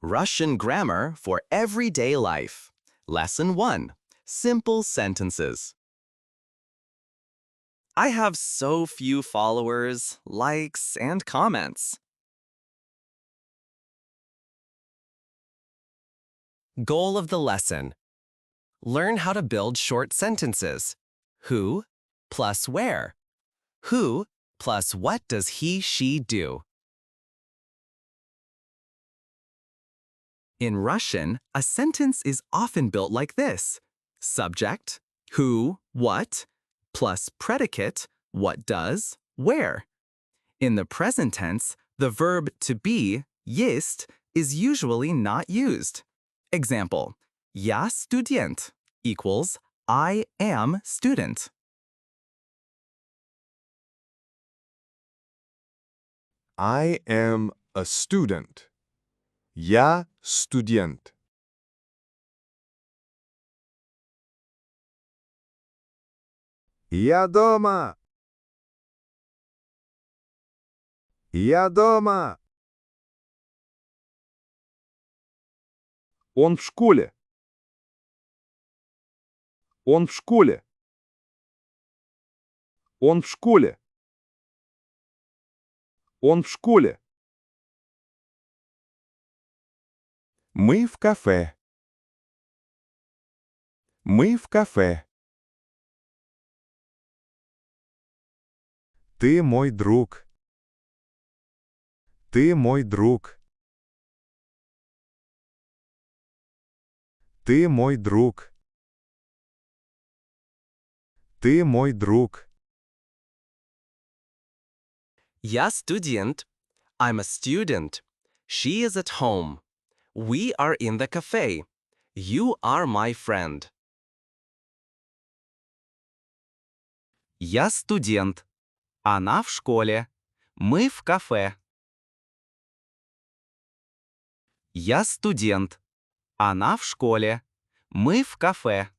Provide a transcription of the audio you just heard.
Russian grammar for everyday life. Lesson 1. Simple sentences. I have so few followers, likes, and comments. Goal of the lesson. Learn how to build short sentences. Who plus where. Who plus what does he, she do? In Russian, a sentence is often built like this. Subject, who, what, plus predicate, what does, where. In the present tense, the verb to be, есть, is usually not used. Example, Я студент equals I am student. I am a student. Я студент. Я дома. Я дома. Он в школе. Он в школе. Он в школе. Он в школе. Мы в кафе. Мы в кафе. Ты мой друг. Ты мой друг. Ты мой друг. Ты мой друг. Я студент. I'm a student. She is at home. We are in the cafe. You are my friend. Я студент. Она в школе. Мы в кафе. Я студент. Она в школе. Мы в кафе.